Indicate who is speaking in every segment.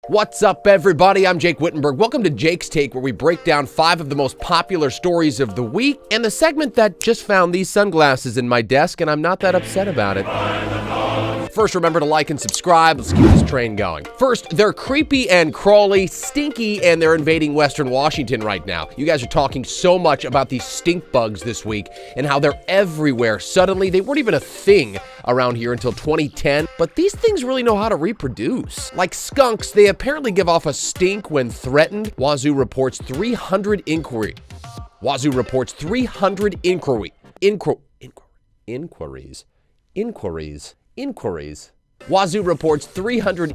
Speaker 1: What's up, everybody? I'm Jake Whittenberg. Welcome to Jake's Take, where we break down 5 of the most popular stories of the week, and the segment that just found these sunglasses in my desk, and I'm not that upset about it. First, remember to like and subscribe. Let's keep this train going. First, they're creepy and crawly, stinky, and they're invading Western Washington right now. You guys are talking so much about these stink bugs this week and how they're everywhere. Suddenly, they weren't even a thing around here until 2010, but these things really know how to reproduce. Like skunks, they apparently give off a stink when threatened. Wazoo reports 300 inquiries. Wazoo reports 300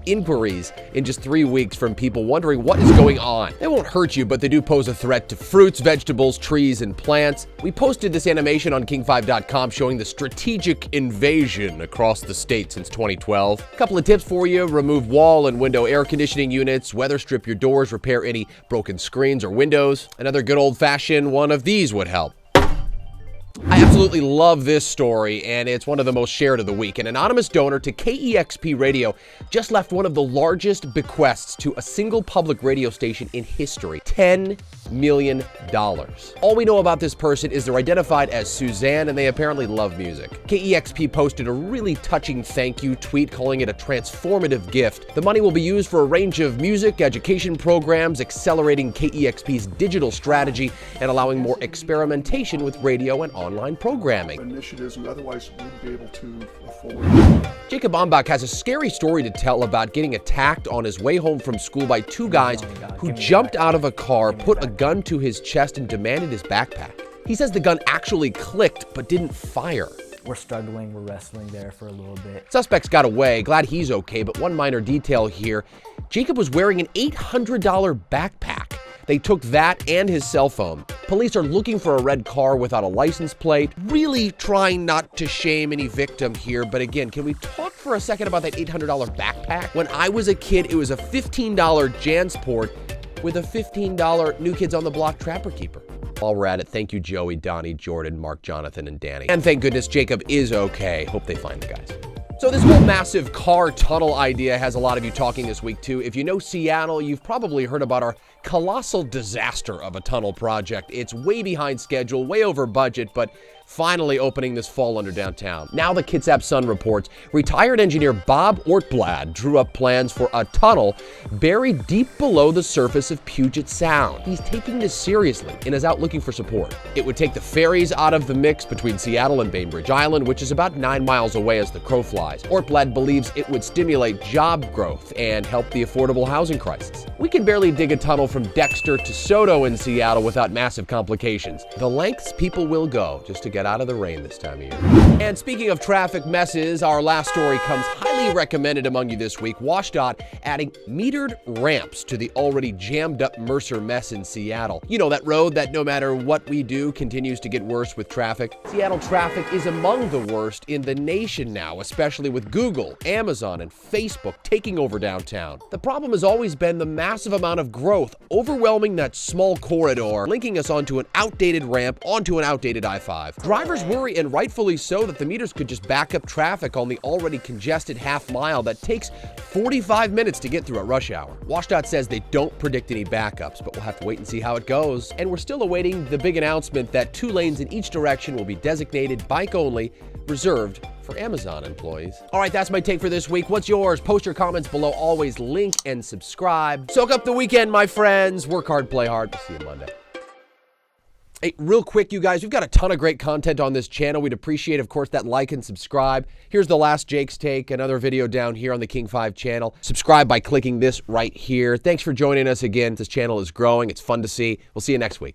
Speaker 1: inquiries in just 3 weeks from people wondering what is going on. They won't hurt you, but they do pose a threat to fruits, vegetables, trees, and plants. We posted this animation on king5.com showing the strategic invasion across the state since 2012. A couple of tips for you: remove wall and window air conditioning units, weather strip your doors, repair any broken screens or windows. Another good old-fashioned one of these would help. I absolutely love this story, and it's one of the most shared of the week. An anonymous donor to KEXP radio just left one of the largest bequests to a single public radio station in history: $10 million. All we know about this person is they're identified as Suzanne, and they apparently love music. KEXP posted a really touching thank you tweet calling it a transformative gift. The money will be used for a range of music education programs, accelerating KEXP's digital strategy and allowing more experimentation with radio and online programming.
Speaker 2: Initiatives we otherwise wouldn't be able to afford.
Speaker 1: Jacob Ombach has a scary story to tell about getting attacked on his way home from school by 2 guys who jumped out of a car, put a gun to his chest, and demanded his backpack. He says the gun actually clicked but didn't fire.
Speaker 3: We're struggling, we're wrestling there for a little bit.
Speaker 1: Suspects got away. Glad he's okay, but one minor detail here: Jacob was wearing an $800 backpack. They took that and his cell phone. Police are looking for a red car without a license plate. Really trying not to shame any victim here, but again, can we talk for a second about that $800 backpack? When I was a kid, it was a $15 Jansport with a $15 New Kids on the Block Trapper Keeper. While we're at it, thank you Joey, Donnie, Jordan, Mark, Jonathan, and Danny. And thank goodness Jacob is okay. Hope they find the guys. So this whole massive car tunnel idea has a lot of you talking this week too. If you know Seattle, you've probably heard about our colossal disaster of a tunnel project. It's way behind schedule, way over budget, but finally opening this fall under downtown. Now the Kitsap Sun reports retired engineer Bob Ortblad drew up plans for a tunnel buried deep below the surface of Puget Sound. He's taking this seriously and is out looking for support. It would take the ferries out of the mix between Seattle and Bainbridge Island, which is about 9 miles away as the crow flies. Ortblad believes it would stimulate job growth and help the affordable housing crisis. We can barely dig a tunnel from Dexter to Soto in Seattle without massive complications. The lengths people will go just to get out of the rain this time of year. And speaking of traffic messes, our last story comes highly recommended among you this week. WashDOT adding metered ramps to the already jammed up Mercer mess in Seattle. You know, that road that no matter what we do continues to get worse with traffic. Seattle traffic is among the worst in the nation now, especially with Google, Amazon, and Facebook taking over downtown. The problem has always been the massive amount of growth overwhelming that small corridor, linking us onto an outdated ramp onto an outdated I-5. Drivers worry, and rightfully so, that the meters could just back up traffic on the already congested half-mile that takes 45 minutes to get through at rush hour. WashDOT says they don't predict any backups, but we'll have to wait and see how it goes. And we're still awaiting the big announcement that 2 lanes in each direction will be designated bike-only, reserved for Amazon employees. All right, that's my take for this week. What's yours? Post your comments below. Always link and subscribe. Soak up the weekend, my friends. Work hard, play hard. See you Monday. Hey, real quick, you guys, we've got a ton of great content on this channel. We'd appreciate, of course, that like and subscribe. Here's the last Jake's Take, another video down here on the King 5 channel. Subscribe by clicking this right here. Thanks for joining us again. This channel is growing. It's fun to see. We'll see you next week.